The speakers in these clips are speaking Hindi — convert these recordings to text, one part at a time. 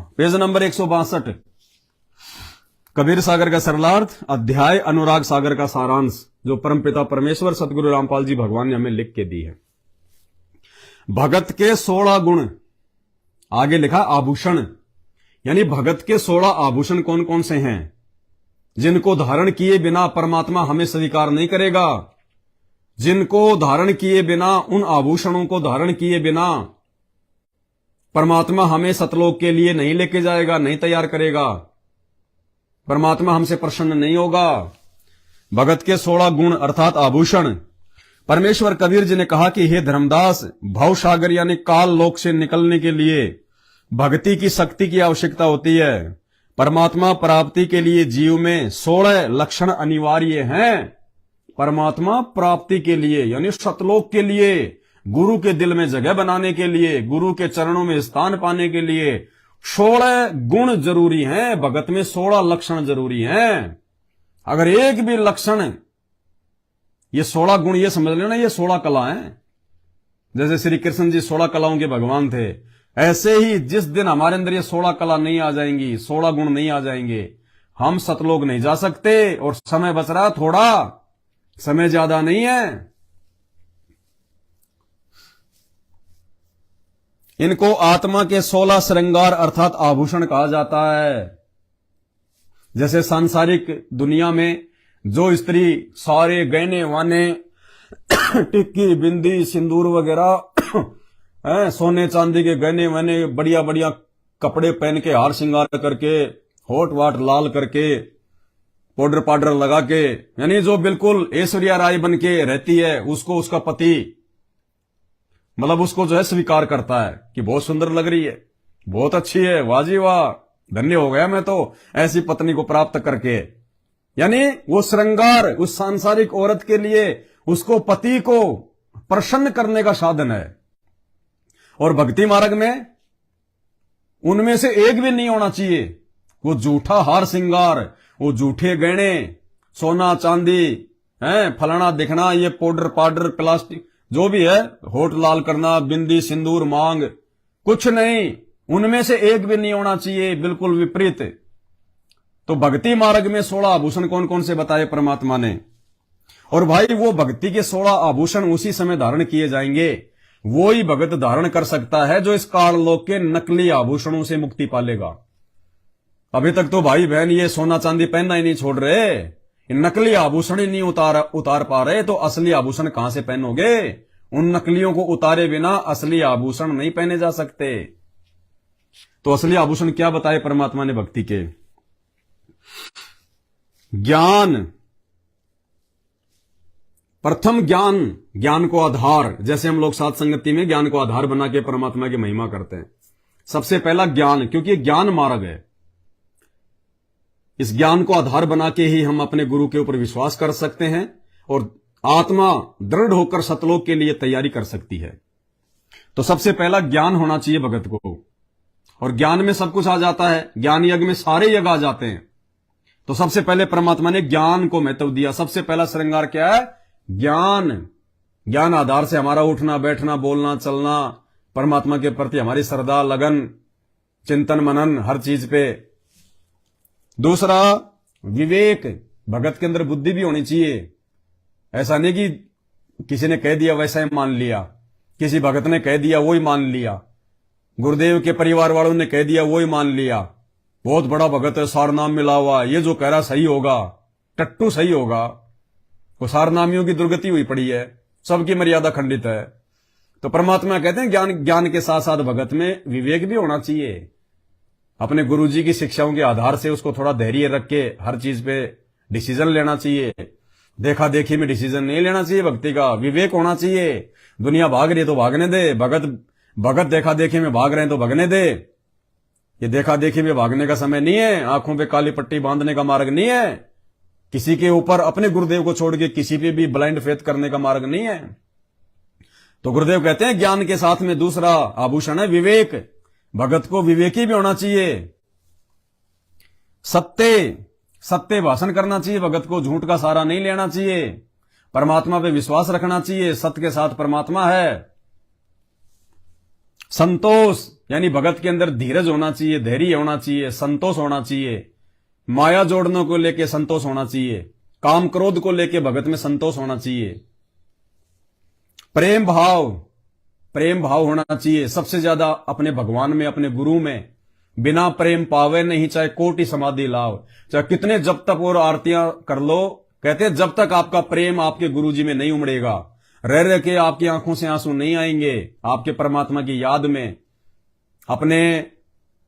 पेज नंबर 162, कबीर सागर का सरलार्थ, अध्याय अनुराग सागर का सारांश, जो परमपिता परमेश्वर सतगुरु रामपाल जी भगवान ने हमें लिख के दी है। भगत के 16 गुण, आगे लिखा आभूषण, यानी भगत के 16 आभूषण कौन कौन से हैं जिनको धारण किए बिना परमात्मा हमें स्वीकार नहीं करेगा, जिनको धारण किए बिना, उन आभूषणों को धारण किए बिना परमात्मा हमें सतलोक के लिए नहीं लेके जाएगा, नहीं तैयार करेगा, परमात्मा हमसे प्रसन्न नहीं होगा। भगत के 16 गुण अर्थात आभूषण। परमेश्वर कबीर जी ने कहा कि हे धर्मदास, भव सागर यानी काल लोक से निकलने के लिए भक्ति की शक्ति की आवश्यकता होती है। परमात्मा प्राप्ति के लिए जीव में 16 लक्षण अनिवार्य हैं। परमात्मा प्राप्ति के लिए यानी सतलोक के लिए, गुरु के दिल में जगह बनाने के लिए, गुरु के चरणों में स्थान पाने के लिए 16 गुण जरूरी हैं। भगत में 16 लक्षण जरूरी हैं। अगर एक भी लक्षण, ये 16 गुण, ये समझ लेना, ये 16 कला हैं। जैसे श्री कृष्ण जी 16 कलाओं के भगवान थे, ऐसे ही जिस दिन हमारे अंदर ये 16 कला नहीं आ जाएंगी, 16 गुण नहीं आ जाएंगे, हम सतलोक नहीं जा सकते। और समय बच रहा थोड़ा, समय ज्यादा नहीं है। इनको आत्मा के 16 श्रृंगार अर्थात आभूषण कहा जाता है। जैसे सांसारिक दुनिया में जो स्त्री सारे गहने वाने, टिक्की, बिंदी, सिंदूर वगैरह, सोने चांदी के गहने वाने, बढ़िया बढ़िया कपड़े पहन के, हार श्रृंगार करके, होठ वाट लाल करके, पाउडर पाउडर लगा के, यानी जो बिल्कुल ऐश्वर्या राय बन के रहती है, उसको उसका पति मतलब उसको जो है स्वीकार करता है कि बहुत सुंदर लग रही है, बहुत अच्छी है, वाह जी वाह, धन्य हो गया मैं तो ऐसी पत्नी को प्राप्त करके। यानी वो श्रृंगार उस सांसारिक औरत के लिए उसको पति को प्रसन्न करने का साधन है। और भक्ति मार्ग में उनमें से एक भी नहीं होना चाहिए। वो झूठा हार श्रृंगार, वो झूठे गहने, सोना चांदी है, फलाना दिखना, ये पाउडर पाउडर प्लास्टिक जो भी है, होठ लाल करना, बिंदी सिंदूर मांग, कुछ नहीं, उनमें से एक भी नहीं होना चाहिए, बिल्कुल विपरीत। तो भक्ति मार्ग में 16 आभूषण कौन कौन से बताए परमात्मा ने। और भाई वो भक्ति के 16 आभूषण उसी समय धारण किए जाएंगे, वो ही भगत धारण कर सकता है जो इस काल लोक के नकली आभूषणों से मुक्ति पालेगा। अभी तक तो भाई बहन ये सोना चांदी पहनना ही नहीं छोड़ रहे, नकली आभूषण ही नहीं उतार पा रहे, तो असली आभूषण कहां से पहनोगे। उन नकलियों को उतारे बिना असली आभूषण नहीं पहने जा सकते। तो असली आभूषण क्या बताए परमात्मा ने भक्ति के। ज्ञान, प्रथम ज्ञान, ज्ञान को आधार, जैसे हम लोग साथ संगति में ज्ञान को आधार बना के परमात्मा की महिमा करते हैं। सबसे पहला ज्ञान, क्योंकि ज्ञान मार्ग है। इस ज्ञान को आधार बना के ही हम अपने गुरु के ऊपर विश्वास कर सकते हैं और आत्मा दृढ़ होकर सतलोक के लिए तैयारी कर सकती है। तो सबसे पहला ज्ञान होना चाहिए भगत को, और ज्ञान में सब कुछ आ जाता है। ज्ञान यज्ञ में सारे यज्ञ आ जाते हैं। तो सबसे पहले परमात्मा ने ज्ञान को महत्व दिया। सबसे पहला श्रृंगार क्या है? ज्ञान। ज्ञान आधार से हमारा उठना बैठना बोलना चलना, परमात्मा के प्रति हमारी श्रद्धा लगन, चिंतन मनन हर चीज पे। दूसरा विवेक, भगत के अंदर बुद्धि भी होनी चाहिए। ऐसा नहीं कि किसी ने कह दिया वैसा ही मान लिया, किसी भगत ने कह दिया वो ही मान लिया, गुरुदेव के परिवार वालों ने कह दिया वो ही मान लिया, बहुत बड़ा भगत है सारनाम मिला हुआ, ये जो कह रहा सही होगा, टट्टू सही होगा। वो सारनामियों की दुर्गति हुई पड़ी है, सबकी मर्यादा खंडित है। तो परमात्मा कहते हैं ज्ञान के साथ साथ भगत में विवेक भी होना चाहिए। अपने गुरुजी की शिक्षाओं के आधार से उसको थोड़ा धैर्य रख के हर चीज पे डिसीजन लेना चाहिए। देखा देखी में डिसीजन नहीं लेना चाहिए। भक्ति का विवेक होना चाहिए। दुनिया भाग रही है तो भागने दे, भगत देखा देखी में भाग रहे हैं तो भागने दे। ये देखा देखी में भागने का समय नहीं है, आंखों पे काली पट्टी बांधने का मार्ग नहीं है, किसी के ऊपर अपने गुरुदेव को छोड़ के किसी पे भी ब्लाइंड फेथ करने का मार्ग नहीं है। तो गुरुदेव कहते हैं ज्ञान के साथ में दूसरा आभूषण है विवेक। भगत को विवेकी भी होना चाहिए। सत्य भाषण करना चाहिए भगत को, झूठ का सहारा नहीं लेना चाहिए, परमात्मा पे विश्वास रखना चाहिए, सत्य के साथ परमात्मा है। संतोष यानी भगत के अंदर धीरज होना चाहिए, धैर्य होना चाहिए, संतोष होना चाहिए, माया जोड़ने को लेके संतोष होना चाहिए, काम क्रोध को लेके भगत में संतोष होना चाहिए, प्रेम भाव होना चाहिए सबसे ज्यादा अपने भगवान में, अपने गुरु में। बिना प्रेम पावे नहीं, चाहे कोटि समाधि लाव, चाहे कितने जब तक और आरतियां कर लो, कहते हैं जब तक आपका प्रेम आपके गुरु जी में नहीं उमड़ेगा, रह रह के आपकी आंखों से आंसू नहीं आएंगे, आपके परमात्मा की याद में, अपने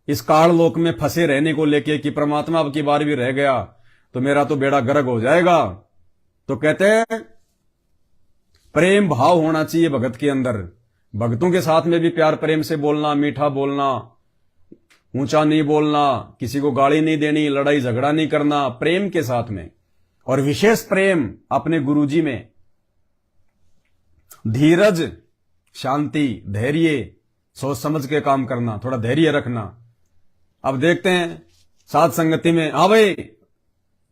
इस काल लोक में फंसे रहने को लेके कि परमात्मा अब की बार भी रह गया तो मेरा तो बेड़ा गर्क हो जाएगा। तो कहते हैं प्रेम भाव होना चाहिए भगत के अंदर। भक्तों के साथ में भी प्यार प्रेम से बोलना, मीठा बोलना, ऊंचा नहीं बोलना, किसी को गाली नहीं देनी, लड़ाई झगड़ा नहीं करना, प्रेम के साथ में। और विशेष प्रेम अपने गुरुजी में। धीरज, शांति, धैर्य, सोच समझ के काम करना, थोड़ा धैर्य रखना। अब देखते हैं साथ संगति में, हाँ भाई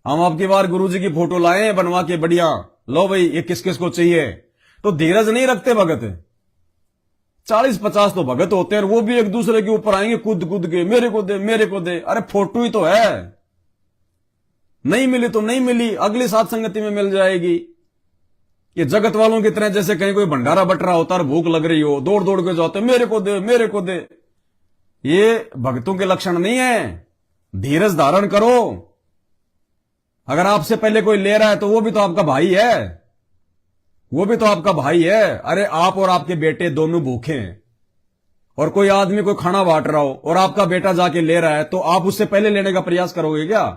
हम आपकी बार गुरुजी की फोटो लाए हैं बनवा के बढ़िया, लो भाई ये किस किस को चाहिए, तो धीरज नहीं रखते भगत। 40-50 तो भगत होते हैं और वो भी एक दूसरे के ऊपर आएंगे कूद कूद के, मेरे को दे मेरे को दे। अरे फोटो ही तो है, नहीं मिली तो नहीं मिली, अगली साथ संगति में मिल जाएगी। ये जगत वालों की तरह जैसे कहीं कोई भंडारा बट रहा होता और भूख लग रही हो, दौड़ दौड़ के जाते मेरे को दे मेरे को दे। ये भक्तों के लक्षण नहीं है। धीरज धारण करो। अगर आपसे पहले कोई ले रहा है तो वो भी तो आपका भाई है, वो भी तो आपका भाई है। अरे आप और आपके बेटे दोनों भूखे हैं और कोई आदमी कोई खाना बांट रहा हो और आपका बेटा जाके ले रहा है, तो आप उससे पहले लेने का प्रयास करोगे क्या?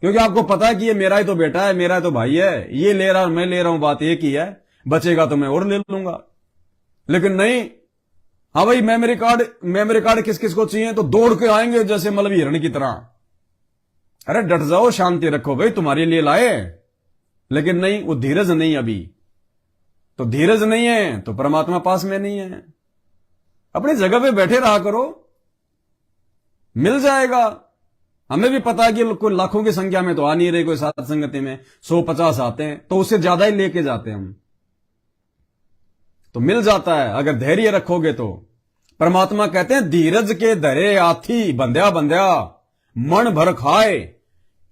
क्योंकि आपको पता है कि ये मेरा ही तो बेटा है, मेरा ही तो भाई है, ये ले रहा मैं ले रहा हूं, बात एक ही है, बचेगा तो मैं और ले लूंगा। लेकिन नहीं, हाँ भाई मेमोरी कार्ड किस किस को चाहिए, तो दौड़ के आएंगे जैसे मतलब हिरण की तरह। अरे डट जाओ, शांति रखो भाई, तुम्हारे लिए लाए। लेकिन नहीं, वो धीरज नहीं, अभी तो धीरज नहीं है तो परमात्मा पास में नहीं है। अपनी जगह पे बैठे रहा करो, मिल जाएगा। हमें भी पता है कि कोई लाखों की संख्या में तो आ नहीं रहे, कोई साथ संगति में 100-50 आते हैं तो उससे ज्यादा ही लेके जाते हैं हम, तो मिल जाता है अगर धैर्य रखोगे तो। परमात्मा कहते हैं धीरज के धरे हाथी बंध्या बंध्या मन भर खाए।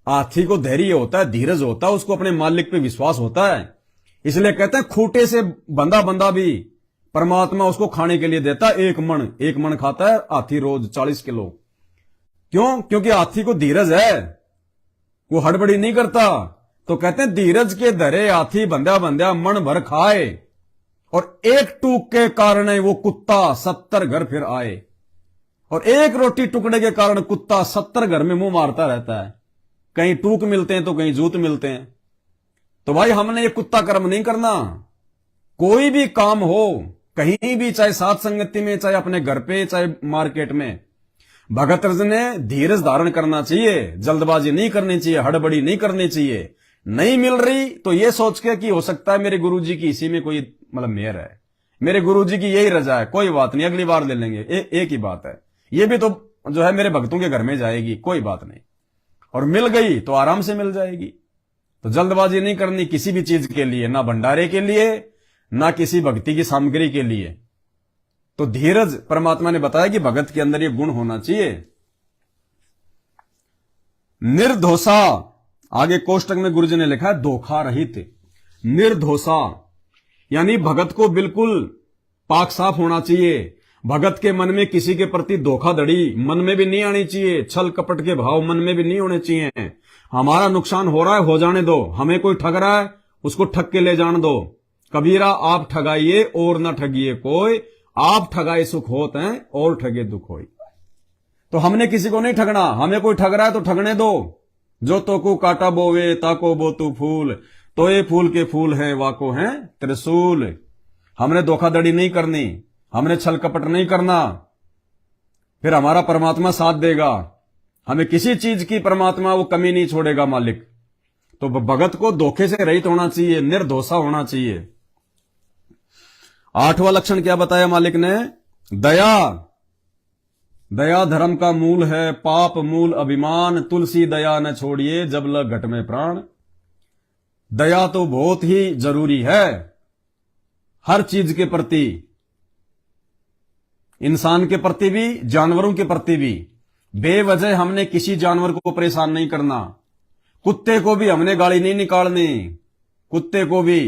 हाथी को धैर्य होता है, धीरज होता है, उसको अपने मालिक पे विश्वास होता है, इसलिए कहते हैं खूंटे से बंधा बंधा भी परमात्मा उसको खाने के लिए देता है। एक मन खाता है हाथी रोज 40 किलो। क्यों? क्योंकि हाथी को धीरज है, वो हड़बड़ी नहीं करता। तो कहते हैं धीरज के धरे हाथी बंध्या बंध्या मन भर खाए, और एक टूक के कारण वो कुत्ता 70 घर फिर आए। और एक रोटी टुकड़े के कारण कुत्ता 70 घर में मुंह मारता रहता है। कहीं टूक मिलते हैं तो कहीं जूत मिलते हैं। तो भाई हमने ये कुत्ता कर्म नहीं करना। कोई भी काम हो, कहीं भी, चाहे साथ संगति में, चाहे अपने घर पे, चाहे मार्केट में, भगत ने धीरज धारण करना चाहिए। जल्दबाजी नहीं करनी चाहिए, हड़बड़ी नहीं करनी चाहिए। नहीं मिल रही तो ये सोच के कि हो सकता है मेरे गुरुजी की इसी में कोई मतलब मेहर है, मेरे गुरुजी की यही रजा है, कोई बात नहीं, अगली बार ले लेंगे। एक ही बात है, ये भी तो जो है मेरे भक्तों के घर में जाएगी, कोई बात नहीं। और मिल गई तो आराम से मिल जाएगी। तो जल्दबाजी नहीं करनी किसी भी चीज के लिए, ना भंडारे के लिए, ना किसी भक्ति की सामग्री के लिए। तो धीरज परमात्मा ने बताया कि भगत के अंदर ये गुण होना चाहिए। निर्दोषा, आगे कोष्टक में गुरुजी ने लिखा है धोखा रहित। निर्दोषा यानी भगत को बिल्कुल पाक साफ होना चाहिए। भगत के मन में किसी के प्रति धोखाधड़ी मन में भी नहीं आनी चाहिए, छल कपट के भाव मन में भी नहीं होने चाहिए। हमारा नुकसान हो रहा है, हो जाने दो, हमें कोई ठग रहा है उसको ठग के ले जाने दो। कबीरा आप ठगाइए और न ठगिए कोई, आप ठगाए सुख होत हैं और ठगे दुख होई। तो हमने किसी को नहीं ठगना, हमें कोई ठग रहा है तो ठगने दो। जो तो को काटा बोवे ताको बो तू फूल, तो ये फूल के फूल हैं वाको हैं त्रिशूल। हमने धोखाधड़ी नहीं करनी, हमने छल कपट नहीं करना, फिर हमारा परमात्मा साथ देगा। हमें किसी चीज की परमात्मा वो कमी नहीं छोड़ेगा मालिक। तो भगत को धोखे से रहित होना चाहिए, निर्दोषा होना चाहिए। 8वां लक्षण क्या बताया मालिक ने? दया। दया धर्म का मूल है, पाप मूल अभिमान, तुलसी दया न छोड़िए जब लग घट में प्राण। दया तो बहुत ही जरूरी है हर चीज के प्रति। इंसान के प्रति भी, जानवरों के प्रति भी। बेवजह हमने किसी जानवर को परेशान नहीं करना। कुत्ते को भी हमने गाली नहीं निकालनी, कुत्ते को भी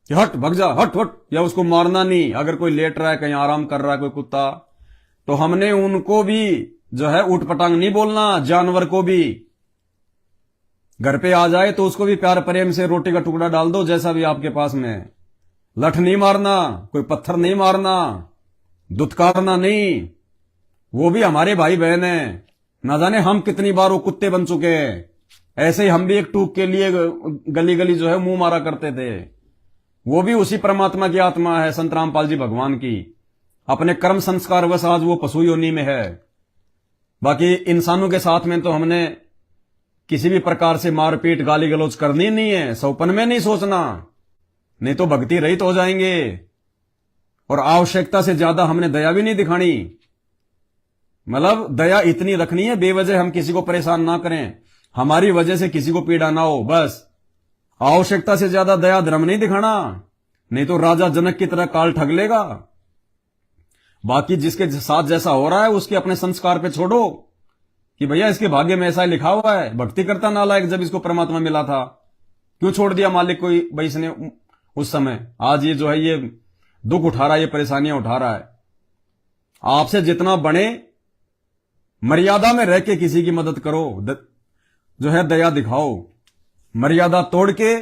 कि हट भग जा, हट हट, या उसको मारना नहीं। अगर कोई लेट रहा है, कहीं आराम कर रहा है कोई कुत्ता, तो हमने उनको भी जो है उठपटांग नहीं बोलना। जानवर को भी घर पे आ जाए तो उसको भी प्यार प्रेम से रोटी का टुकड़ा डाल दो, जैसा भी आपके पास में। लठ नहीं मारना, कोई पत्थर नहीं मारना, दुत्कारना नहीं। वो भी हमारे भाई बहन है। ना जाने हम कितनी बार वो कुत्ते बन चुके हैं। ऐसे ही हम भी एक टूक के लिए गली गली जो है मुंह मारा करते थे। वो भी उसी परमात्मा की आत्मा है, संत रामपाल जी भगवान की। अपने कर्म संस्कार वश आज वो पशु योनि में है। बाकी इंसानों के साथ में तो हमने किसी भी प्रकार से मारपीट गाली गलौज करनी नहीं है, सौपन में नहीं सोचना, नहीं तो भक्ति रहित हो जाएंगे। और आवश्यकता से ज्यादा हमने दया भी नहीं दिखानी। मतलब दया इतनी रखनी है, बेवजह हम किसी को परेशान ना करें, हमारी वजह से किसी को पीड़ा ना हो, बस। आवश्यकता से ज्यादा दया धर्म नहीं दिखाना, नहीं तो राजा जनक की तरह काल ठग लेगा। बाकी जिसके साथ जैसा हो रहा है उसके अपने संस्कार पे छोड़ो कि भैया इसके भाग्य में ऐसा लिखा हुआ है। भक्ति करता नालायक जब इसको परमात्मा मिला था, क्यों छोड़ दिया मालिक कोई भाई इसने उस समय। आज ये जो है ये दुख उठा रहा है, ये परेशानियां उठा रहा है। आपसे जितना बने मर्यादा में रह के किसी की मदद करो, जो है दया दिखाओ। मर्यादा तोड़ के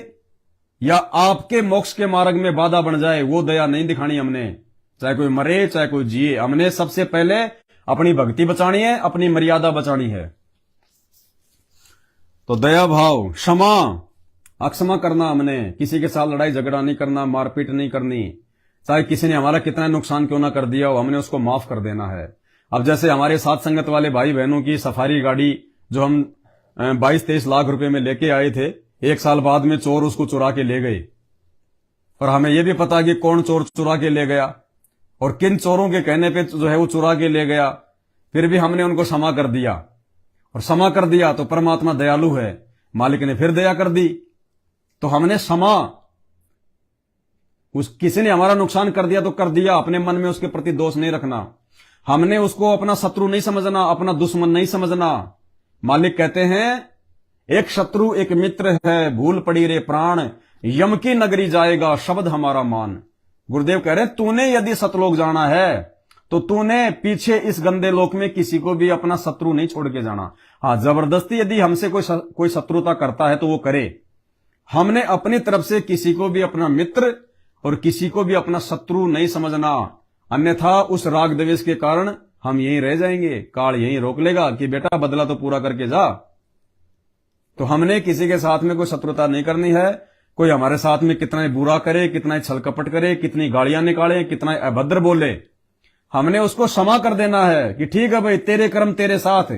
या आपके मोक्ष के मार्ग में बाधा बन जाए, वो दया नहीं दिखानी हमने। चाहे कोई मरे चाहे कोई जिए, हमने सबसे पहले अपनी भक्ति बचानी है, अपनी मर्यादा बचानी है। तो दया भाव, क्षमा, अक्षमा करना। हमने किसी के साथ लड़ाई झगड़ा नहीं करना, मारपीट नहीं करनी। चाहे किसी ने हमारा कितना नुकसान क्यों ना कर दिया हो, हमने उसको माफ कर देना है। अब जैसे हमारे साथ संगत वाले भाई बहनों की सफारी गाड़ी जो हम 22-23 लाख रुपए में लेके आए थे, 1 साल बाद में चोर उसको चुरा के ले गए। और हमें यह भी पता कि कौन चोर चुरा के ले गया और किन चोरों के कहने पे जो है वो चुरा के ले गया। फिर भी हमने उनको क्षमा कर दिया, और क्षमा कर दिया तो परमात्मा दयालु है, मालिक ने फिर दया कर दी। तो हमने क्षमा, किसी ने हमारा नुकसान कर दिया तो कर दिया, अपने मन में उसके प्रति दोष नहीं रखना। हमने उसको अपना शत्रु नहीं समझना, अपना दुश्मन नहीं समझना। मालिक कहते हैं एक शत्रु एक मित्र है, भूल पड़ी रे प्राण, यम की नगरी जाएगा शब्द हमारा मान। गुरुदेव कह रहे हैं तूने यदि सतलोक जाना है तो तूने पीछे इस गंदे लोक में किसी को भी अपना शत्रु नहीं छोड़ के जाना। हाँ, जबरदस्ती यदि हमसे कोई शत्रुता करता है तो वो करे। हमने अपनी तरफ से किसी को भी अपना मित्र और किसी को भी अपना शत्रु नहीं समझना, अन्यथा उस राग द्वेष के कारण हम यहीं रह जाएंगे। काल यहीं रोक लेगा कि बेटा बदला तो पूरा करके जा। तो हमने किसी के साथ में कोई शत्रुता नहीं करनी है। कोई हमारे साथ में कितना ही बुरा करे, कितना ही छल कपट करे, कितनी गालियां निकाले, कितना ही अभद्र बोले, हमने उसको क्षमा कर देना है कि ठीक है भाई, तेरे कर्म तेरे साथ,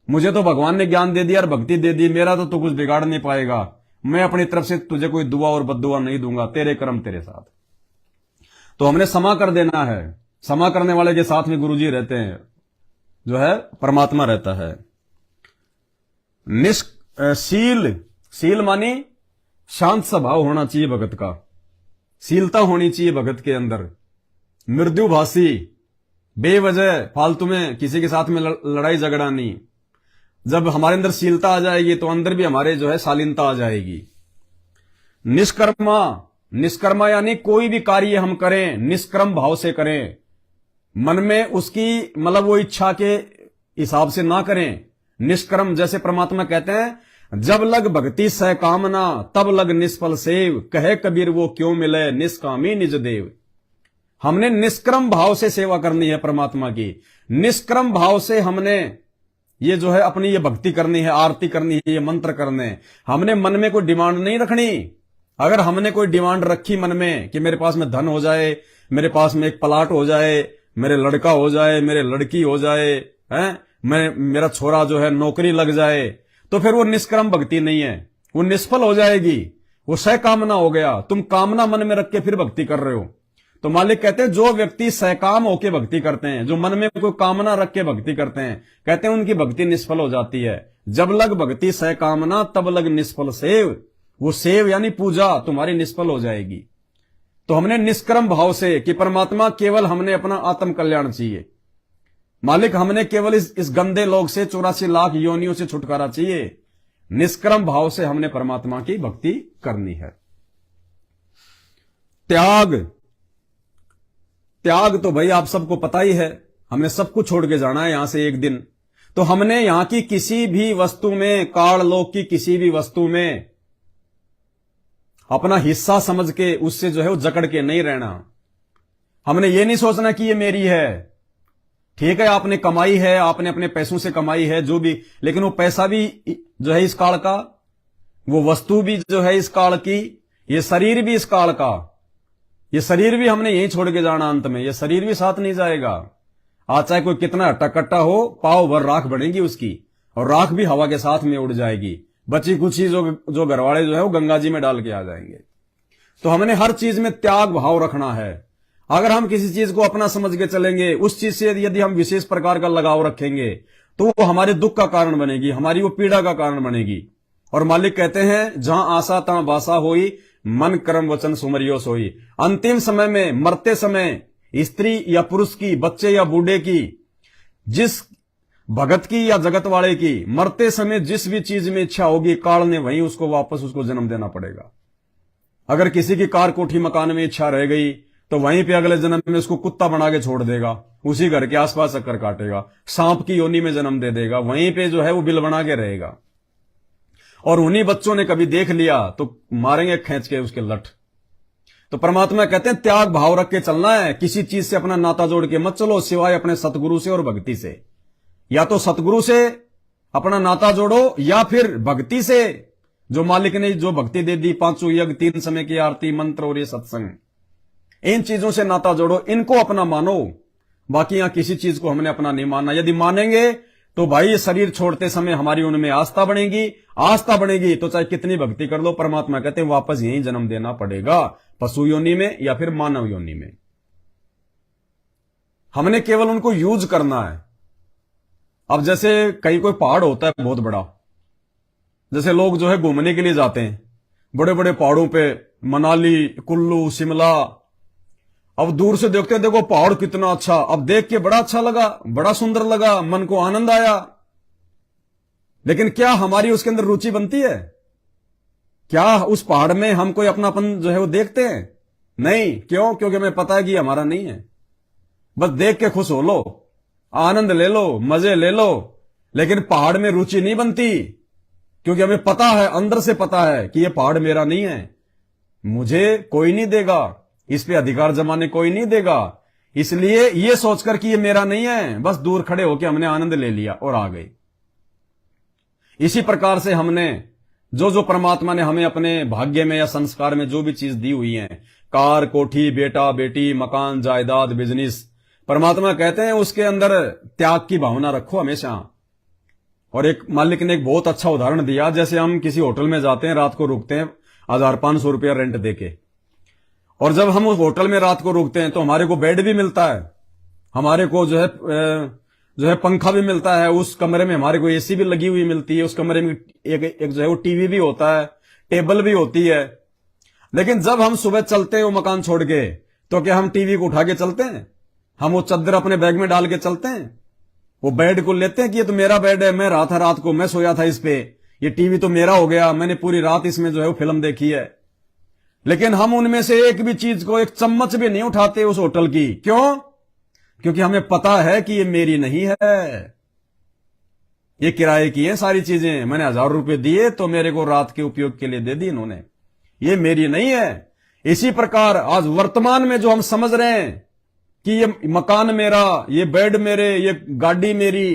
मुझे तो भगवान ने ज्ञान दे दिया और भक्ति दे दी, मेरा तो तू कुछ बिगाड़ नहीं पाएगा। मैं अपनी तरफ से तुझे कोई दुआ और बद्दुआ नहीं दूंगा, तेरे कर्म तेरे साथ। तो हमने क्षमा कर देना है। क्षमा करने वाले के साथ में गुरुजी रहते हैं, जो है परमात्मा रहता है। शील, शील मानी शांत स्वभाव होना चाहिए भगत का, शीलता होनी चाहिए भगत के अंदर। मृदुभाषी, बेवजह फालतू में किसी के साथ में लड़ाई झगड़ा नहीं। जब हमारे अंदर शीलता आ जाएगी तो अंदर भी हमारे जो है शालीनता आ जाएगी। निष्कर्मा, निष्कर्मा यानी कोई भी कार्य हम करें निष्क्रम भाव से करें, मन में उसकी मतलब वो इच्छा के हिसाब से ना करें। निष्कर्म, जैसे परमात्मा कहते हैं जब लग भक्ति सह कामना तब लग निष्फल सेव, कहे कबीर वो क्यों मिले निष्कामी निज देव। हमने निष्क्रम भाव से सेवा करनी है परमात्मा की। निष्क्रम भाव से हमने ये जो है अपनी ये भक्ति करनी है, आरती करनी है, ये मंत्र करने। हमने मन में कोई डिमांड नहीं रखनी। अगर हमने कोई डिमांड रखी मन में कि मेरे पास में धन हो जाए, मेरे पास में एक प्लाट हो जाए, मेरे लड़का हो जाए, मेरे लड़की हो जाए, मेरा छोरा जो है नौकरी लग जाए, तो फिर वो निष्क्रम भक्ति नहीं है, वो निष्फल हो जाएगी, वो सहकामना हो गया। तुम कामना मन में रख के फिर भक्ति कर रहे हो। तो मालिक कहते हैं जो व्यक्ति सहकाम होके भक्ति करते हैं, जो मन में कोई कामना रख के भक्ति करते हैं, कहते हैं उनकी भक्ति निष्फल हो जाती है। जब लग भक्ति सहकामना तब लग निष्फल सेव, वो सेव यानी पूजा तुम्हारी निष्फल हो जाएगी। तो हमने निष्कर्म भाव से कि परमात्मा केवल हमने अपना आत्म कल्याण चाहिए, मालिक हमने केवल इस गंदे लोग से 84 लाख योनियों से छुटकारा चाहिए, निष्कर्म भाव से हमने परमात्मा की भक्ति करनी है। त्याग, त्याग तो भाई आप सबको पता ही है, हमने सब कुछ छोड़ के जाना है यहां से एक दिन। तो हमने यहां की किसी भी वस्तु में, काल लोक की किसी भी वस्तु में अपना हिस्सा समझ के उससे जो है वो जकड़ के नहीं रहना। हमने ये नहीं सोचना कि ये मेरी है। ठीक है, आपने कमाई है, आपने अपने पैसों से कमाई है जो भी, लेकिन वो पैसा भी जो है इस काल का, वो वस्तु भी जो है इस काल की, ये शरीर भी इस काल का, ये शरीर भी हमने यही छोड़ के जाना। अंत में ये शरीर भी साथ नहीं जाएगा। आज चाहे कोई कितना हट्टा हो, पाव भर राख बनेगी उसकी, और राख भी हवा के साथ में उड़ जाएगी। बची कुछ ही जो घरवाले जो है वो गंगा जी में डाल के आ जाएंगे। तो हमने हर चीज में त्याग भाव रखना है। अगर हम किसी चीज को अपना समझ के चलेंगे, उस चीज से यदि हम विशेष प्रकार का लगाव रखेंगे, तो वो हमारे दुख का कारण बनेगी, हमारी वो पीड़ा का कारण बनेगी। और मालिक कहते हैं, जहां आशा तहां बासा होई, मन कर्म वचन सुमरियो सोई। अंतिम समय में, मरते समय, स्त्री या पुरुष की, बच्चे या बूढ़े की, जिस भगत की या जगत वाले की, मरते समय जिस भी चीज में इच्छा होगी, काल ने वहीं उसको वापस उसको जन्म देना पड़ेगा। अगर किसी की कार कोठी मकान में इच्छा रह गई, तो वहीं पे अगले जन्म में उसको कुत्ता बना के छोड़ देगा, उसी घर के आसपास चक्कर काटेगा, सांप की योनि में जन्म दे देगा, वहीं पे जो है वो बिल बना के रहेगा। और उन्हीं बच्चों ने कभी देख लिया तो मारेंगे खींच के उसके लठ। तो परमात्मा कहते हैं त्याग भाव रख के चलना है, किसी चीज से अपना नाता जोड़ के मत चलो सिवाय अपने सतगुरु से और भक्ति से। या तो सतगुरु से अपना नाता जोड़ो, या फिर भक्ति से, जो मालिक ने जो भक्ति दे दी, 5 यज्ञ, 3 समय की आरती, मंत्र और ये सत्संग, इन चीजों से नाता जोड़ो, इनको अपना मानो। बाकी यहां किसी चीज को हमने अपना नहीं मानना। यदि मानेंगे तो भाई ये शरीर छोड़ते समय हमारी उनमें आस्था बनेगी, आस्था बनेगी तो चाहे कितनी भक्ति कर लो, परमात्मा कहते हैं वापस यही जन्म देना पड़ेगा, पशु योनि में या फिर मानव योनि में। हमने केवल उनको यूज करना है। अब जैसे कहीं कोई पहाड़ होता है बहुत बड़ा, जैसे लोग जो है घूमने के लिए जाते हैं बड़े बड़े पहाड़ों पे, मनाली, कुल्लू, शिमला। अब दूर से देखते हैं, देखो पहाड़ कितना अच्छा, अब देख के बड़ा अच्छा लगा, बड़ा सुंदर लगा, मन को आनंद आया। लेकिन क्या हमारी उसके अंदर रुचि बनती है? क्या उस पहाड़ में हम कोई अपनापन जो है वो देखते हैं? नहीं। क्यों? क्योंकि हमें पता है कि हमारा नहीं है। बस देख के खुश हो लो, आनंद ले लो, मजे ले लो, लेकिन पहाड़ में रुचि नहीं बनती, क्योंकि हमें पता है, अंदर से पता है कि यह पहाड़ मेरा नहीं है, मुझे कोई नहीं देगा, इस पे अधिकार जमाने कोई नहीं देगा। इसलिए यह सोचकर कि यह मेरा नहीं है, बस दूर खड़े होकर हमने आनंद ले लिया और आ गए। इसी प्रकार से हमने जो परमात्मा ने हमें अपने भाग्य में या संस्कार में जो भी चीज दी हुई है, कार, कोठी, बेटा, बेटी, मकान, जायदाद, बिजनेस, परमात्मा कहते हैं उसके अंदर त्याग की भावना रखो हमेशा। और एक मालिक ने एक बहुत अच्छा उदाहरण दिया, जैसे हम किसी होटल में जाते हैं, रात को रुकते हैं 1500 रुपया रेंट देके, और जब हम उस होटल में रात को रुकते हैं तो हमारे को बेड भी मिलता है, हमारे को जो है पंखा भी मिलता है, उस कमरे में हमारे को एसी भी लगी हुई मिलती है, उस कमरे में एक जो है वो टीवी भी होता है, टेबल भी होती है। लेकिन जब हम सुबह चलते हैं वो मकान छोड़ के, तो क्या हम टीवी को उठा के चलते हैं? हम वो चादर अपने बैग में डाल के चलते हैं? वो बेड को लेते हैं कि ये तो मेरा बेड है, मैं रहा था रात को, मैं सोया था इस पे, ये टीवी तो मेरा हो गया, मैंने पूरी रात इसमें जो है वो फिल्म देखी है। लेकिन हम उनमें से एक भी चीज को, एक चम्मच भी नहीं उठाते उस होटल की। क्यों? क्योंकि हमें पता है कि ये मेरी नहीं है, ये किराए की है सारी चीजें, मैंने 1000 रुपए दिए तो मेरे को रात के उपयोग के लिए दे दी इन्होंने, ये मेरी नहीं है। इसी प्रकार आज वर्तमान में जो हम समझ रहे हैं कि ये मकान मेरा, ये बेड मेरे, ये गाड़ी मेरी,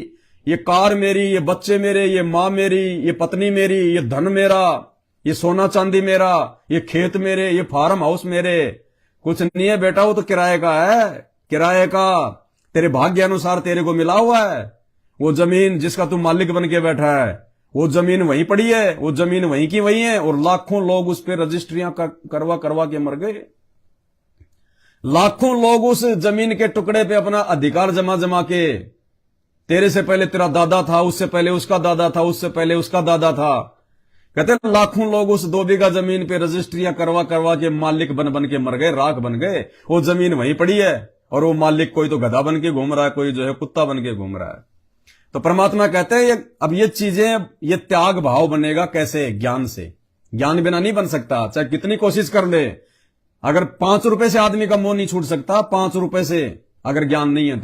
ये कार मेरी, ये बच्चे मेरे, ये माँ मेरी, ये पत्नी मेरी, ये धन मेरा, ये सोना चांदी मेरा, ये खेत मेरे, ये फार्म हाउस मेरे, कुछ नहीं है बेटा, वो तो किराए का है, किराए का, तेरे भाग्य अनुसार तेरे को मिला हुआ है। वो जमीन जिसका तू मालिक बन के बैठा है, वो जमीन वहीं पड़ी है, वो जमीन वहीं की वहीं है, और लाखों लोग उस पर रजिस्ट्रियां करवा करवा के मर गए। लाखों लोग उस जमीन के टुकड़े पे अपना अधिकार जमा जमा के, तेरे से पहले तेरा दादा था, उससे पहले उसका दादा था, उससे पहले उसका दादा था, कहते हैं लाखों लोग उस 2 बीघा जमीन पे रजिस्ट्रियां करवा करवा के मालिक बन बन के मर गए, राख बन गए। वो जमीन वहीं पड़ी है और वो मालिक कोई तो गधा बन के घूम रहा है, कोई जो है कुत्ता बन के घूम रहा है। तो परमात्मा कहते हैं अब ये चीजें, ये त्याग भाव बनेगा कैसे? ज्ञान से। ज्ञान बिना नहीं बन सकता, चाहे कितनी कोशिश कर ले। अगर 5 रुपए से आदमी का मोह नहीं छूट सकता, 5 रुपए से अगर ज्ञान नहीं है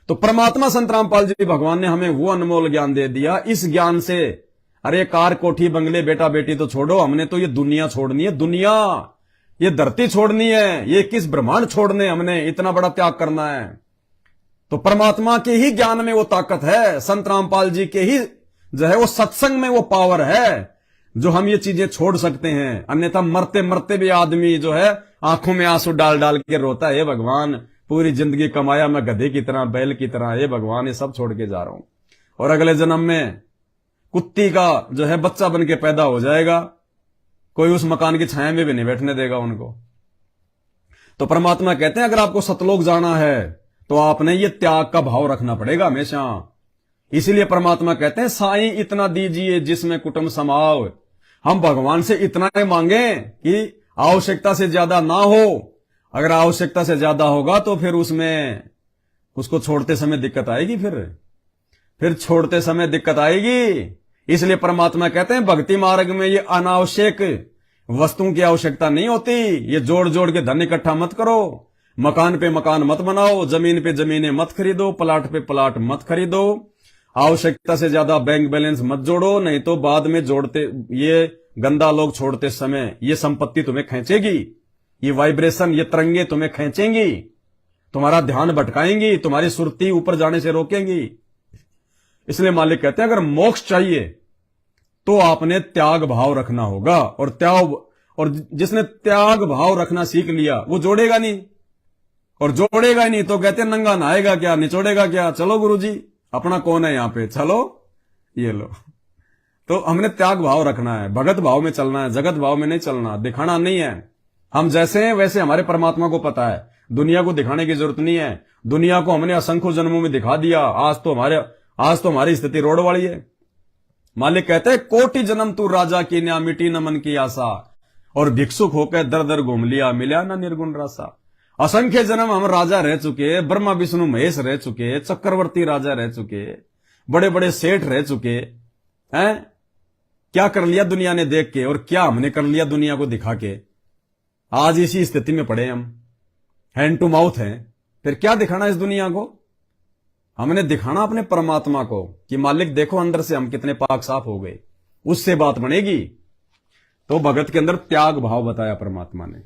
तो परमात्मा संत रामपाल जी भगवान ने हमें वो अनमोल ज्ञान दे दिया। इस ज्ञान से, अरे कार कोठी बंगले बेटा बेटी तो छोड़ो, हमने तो ये दुनिया छोड़नी है। दुनिया, ये धरती छोड़नी है, ये किस ब्रह्मांड छोड़ने, हमने इतना बड़ा त्याग करना है। तो परमात्मा के ही ज्ञान में वो ताकत है, संत रामपाल जी के ही जो है वो सत्संग में वो पावर है जो हम ये चीजें छोड़ सकते हैं। अन्यथा मरते मरते भी आदमी जो है आंखों में आंसू डाल डाल के रोता है, हे भगवान पूरी जिंदगी कमाया मैं गधे की तरह, बैल की तरह, हे भगवान ये सब छोड़ के जा रहा हूं। और अगले जन्म में कुत्ती का जो है बच्चा बन के पैदा हो जाएगा, कोई उस मकान की छाया में भी नहीं बैठने देगा उनको। तो परमात्मा कहते हैं अगर आपको सतलोक जाना है तो आपने ये त्याग का भाव रखना पड़ेगा हमेशा। इसीलिए परमात्मा कहते हैं साईं इतना दीजिए जिसमें कुटुंब समाओ। हम भगवान से इतना ही मांगे कि आवश्यकता से ज्यादा ना हो। अगर आवश्यकता से ज्यादा होगा तो फिर उसमें उसको छोड़ते समय दिक्कत आएगी, फिर छोड़ते समय दिक्कत आएगी। इसलिए परमात्मा कहते हैं भक्ति मार्ग में ये अनावश्यक वस्तुओं की आवश्यकता नहीं होती। ये जोड़ जोड़ के धन इकट्ठा मत करो, मकान पे मकान मत बनाओ, जमीन पे जमीनें मत खरीदो, प्लाट पे प्लाट मत खरीदो। आवश्यकता से ज्यादा बैंक बैलेंस मत जोड़ो, नहीं तो बाद में जोड़ते ये गंदा लोग छोड़ते समय ये संपत्ति तुम्हें खींचेगी, ये वाइब्रेशन, ये तरंगे तुम्हें खींचेंगी, तुम्हारा ध्यान भटकाएंगी, तुम्हारी सुरती ऊपर जाने से रोकेंगी। इसलिए मालिक कहते हैं अगर मोक्ष चाहिए तो आपने त्याग भाव रखना होगा। और जिसने त्याग भाव रखना सीख लिया वो जोड़ेगा नहीं, और जोड़ेगा ही नहीं तो कहते नंगा नहाएगा क्या, निचोड़ेगा क्या। चलो गुरुजी अपना कौन है यहां पे, चलो ये लो। तो हमने त्याग भाव रखना है, भगत भाव में चलना है, जगत भाव में नहीं चलना, दिखाना नहीं है। हम जैसे हैं वैसे हमारे परमात्मा को पता है, दुनिया को दिखाने की जरूरत नहीं है। दुनिया को हमने असंख्य जन्मों में दिखा दिया, आज तो हमारी स्थिति रोड वाली है। मालिक कहते हैं कोटि जन्म तू राजा की न्या, मिटी न मन की आशा, और भिक्षुक होकर दर दर घूम लिया, मिला ना निर्गुण रासा। असंख्य जन्म हम राजा रह चुके, ब्रह्मा विष्णु महेश रह चुके, चक्रवर्ती राजा रह चुके, बड़े बड़े सेठ रह चुके हैं। क्या कर लिया दुनिया ने देख के, और क्या हमने कर लिया दुनिया को दिखा के। आज इसी स्थिति में पड़े हम, हैंड टू माउथ हैं। फिर क्या दिखाना इस दुनिया को? हमने दिखाना अपने परमात्मा को कि मालिक देखो अंदर से हम कितने पाक साफ हो गए, उससे बात बनेगी। तो भगत के अंदर त्याग भाव बताया परमात्मा ने।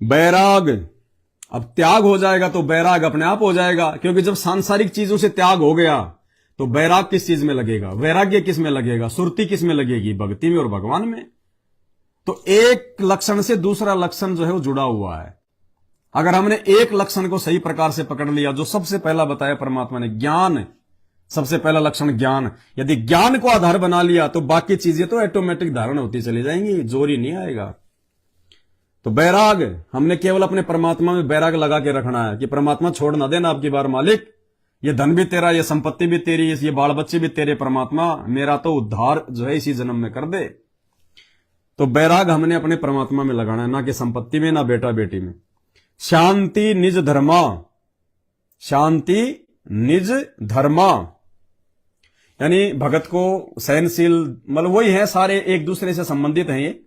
बैराग, अब त्याग हो जाएगा तो बैराग अपने आप हो जाएगा, क्योंकि जब सांसारिक चीजों से त्याग हो गया तो बैराग किस चीज में लगेगा, वैराग्य किस में लगेगा, सुरती किस में लगेगी, भक्ति में और भगवान में। तो एक लक्षण से दूसरा लक्षण जो है वो जुड़ा हुआ है। अगर हमने एक लक्षण को सही प्रकार से पकड़ लिया, जो सबसे पहला बताया परमात्मा ने, ज्ञान, सबसे पहला लक्षण ज्ञान, यदि ज्ञान को आधार बना लिया तो बाकी चीजें तो ऑटोमेटिक धारण होती चली जाएंगी, जोर ही नहीं आएगा। तो बैराग, हमने केवल अपने परमात्मा में बैराग लगा के रखना है कि परमात्मा छोड़ ना देना आपकी बार मालिक, ये धन भी तेरा, ये संपत्ति भी तेरी, ये बाल बच्चे भी तेरे, परमात्मा मेरा तो उद्धार जो है इसी जन्म में कर दे। तो बैराग हमने अपने परमात्मा में लगाना है, ना कि संपत्ति में, ना बेटा बेटी में। शांति निज धर्मा, शांति निज धर्मा, यानी भगत को सहनशील, मतलब वही है, सारे एक दूसरे से संबंधित हैं ये।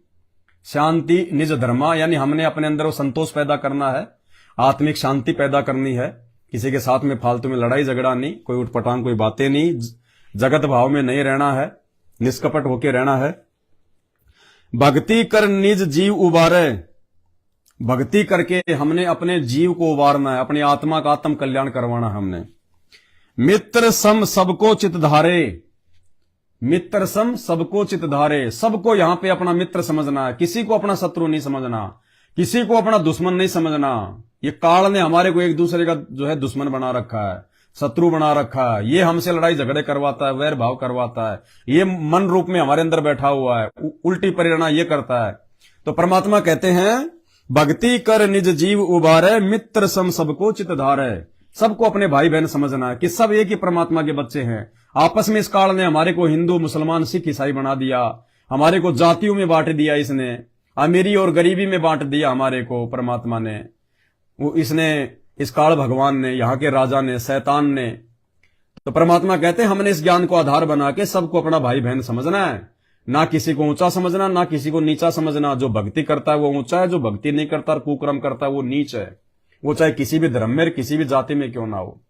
शांति निज धर्मा यानी हमने अपने अंदर वो संतोष पैदा करना है, आत्मिक शांति पैदा करनी है, किसी के साथ में फालतू में लड़ाई झगड़ा नहीं, कोई उठपटांग कोई बातें नहीं, जगत भाव में नहीं रहना है, निष्कपट होके रहना है। भक्ति कर निज जीव उबारे, भक्ति करके हमने अपने जीव को उबारना है, अपनी आत्मा का आत्म कल्याण करवाना है हमने। मित्र सम सबको चित धारे, मित्र सम सबको चित धारे, सबको यहां पे अपना मित्र समझना है, किसी को अपना शत्रु नहीं समझना, किसी को अपना दुश्मन नहीं समझना। ये काल ने हमारे को एक दूसरे का जो है दुश्मन बना रखा है, शत्रु बना रखा है, ये हमसे लड़ाई झगड़े करवाता है, वैर भाव करवाता है, ये मन रूप में हमारे अंदर बैठा हुआ है, उल्टी परिणा ये करता है। तो परमात्मा कहते हैं भक्ति कर निज जीव उबारे, मित्र सम सबको चित धारे। सबको अपने भाई बहन समझना है कि सब एक ही परमात्मा के बच्चे हैं। आपस में इस काल ने हमारे को हिंदू मुसलमान सिख ईसाई बना दिया, हमारे को जातियों में बांट दिया, इसने अमीरी और गरीबी में बांट दिया हमारे को परमात्मा ने, वो इसने इस काल भगवान ने, यहाँ के राजा ने, शैतान ने। तो परमात्मा कहते हैं हमने इस ज्ञान को आधार बना के सबको अपना भाई बहन समझना है, ना किसी को ऊंचा समझना, ना किसी को नीचा समझना। जो भक्ति करता है वो ऊंचा है, जो भक्ति नहीं करता और कुकर्म करता है वो नीच है। वो चाहे किसी भी धर्म में, किसी भी जाति में क्यों ना हो।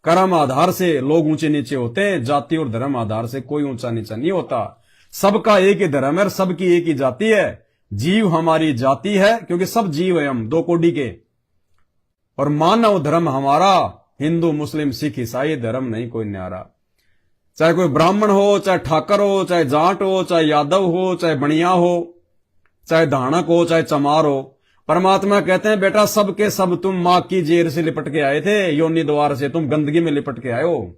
कर्म आधार से लोग ऊंचे नीचे होते हैं, जाति और धर्म आधार से कोई ऊंचा नीचा नहीं होता। सबका एक ही धर्म है, सबकी एक ही जाति है। जीव हमारी जाति है, क्योंकि सब जीव है हम, दो कोटि के। और मानव धर्म हमारा हिंदू मुस्लिम सिख ईसाई धर्म नहीं कोई न्यारा। चाहे कोई ब्राह्मण हो, चाहे ठाकर हो, चाहे जाट हो, चाहे यादव हो, चाहे बनिया हो, चाहे धानक हो, चाहे चमार हो। परमात्मा कहते हैं बेटा सबके सब तुम मां की जेर से लिपट के आए थे, योनि द्वार से तुम गंदगी में लिपट के आए हो।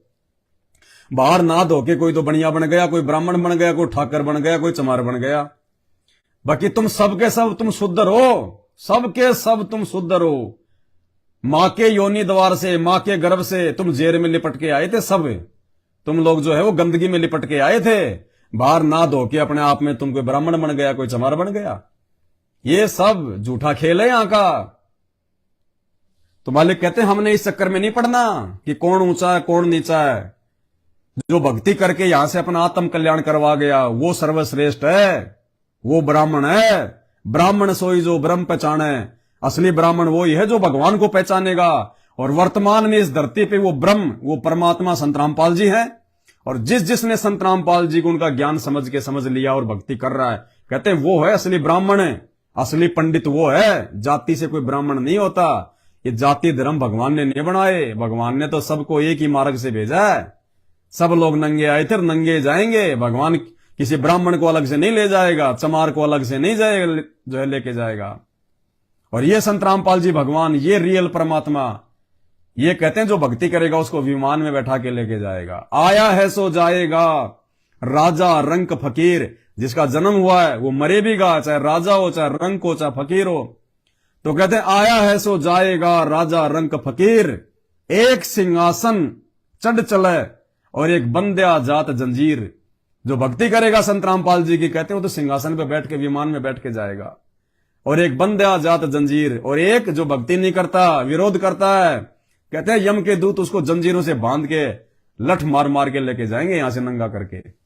बाहर ना धो के कोई तो बनिया बन गया, कोई ब्राह्मण बन गया, कोई ठाकर बन गया, कोई चमार बन गया। बाकी तुम सबके सब तुम शुद्ध हो, सबके सब तुम शुद्ध हो। मां के योनि द्वार से, मां के गर्भ से तुम जेर में लिपट के आए थे। सब तुम लोग जो है वो गंदगी में लिपट के आए थे। बाहर ना धो के अपने आप में तुम कोई ब्राह्मण बन गया, कोई चमार बन गया। ये सब झूठा खेल है यहां का। तो मालिक कहते हैं हमने इस चक्कर में नहीं पड़ना कि कौन ऊंचा है कौन नीचा है। जो भक्ति करके यहां से अपना आत्म कल्याण करवा गया वो सर्वश्रेष्ठ है, वो ब्राह्मण है। ब्राह्मण सोई जो ब्रह्म पहचाने। असली ब्राह्मण वो ही है जो भगवान को पहचानेगा। और वर्तमान में इस धरती पे वो ब्रह्म, वो परमात्मा संत रामपाल जी है। और जिसने संत रामपाल जी को उनका ज्ञान समझ लिया और भक्ति कर रहा है, कहते हैं वो है असली ब्राह्मण है, असली पंडित वो है। जाति से कोई ब्राह्मण नहीं होता। ये जाति धर्म भगवान ने नहीं बनाए। भगवान ने तो सबको एक ही मार्ग से भेजा है। सब लोग नंगे आए थे, नंगे जाएंगे। भगवान किसी ब्राह्मण को अलग से नहीं ले जाएगा, चमार को अलग से नहीं जाएगा, जो है लेके जाएगा। और ये संत रामपाल जी भगवान, ये रियल परमात्मा, ये कहते हैं जो भक्ति करेगा उसको विमान में बैठा के लेके जाएगा। आया है सो जाएगा, राजा रंक फकीर। जिसका जन्म हुआ है वो मरेगा, चाहे राजा हो, चाहे रंक हो, चाहे फकीर हो। तो कहते हैं आया है सो जाएगा, राजा रंक फकीर। एक सिंहासन चढ़ चले और एक बंध्या जात जंजीर। जो भक्ति करेगा संत रामपाल जी की, कहते हैं वो तो सिंहासन पे बैठ के, विमान में बैठ के जाएगा। और एक बंध्या जात जंजीर। और एक जो भक्ति नहीं करता, विरोध करता है, कहते हैं यम के दूत उसको जंजीरों से बांध के लठ मार मार के लेके जाएंगे यहां से नंगा करके।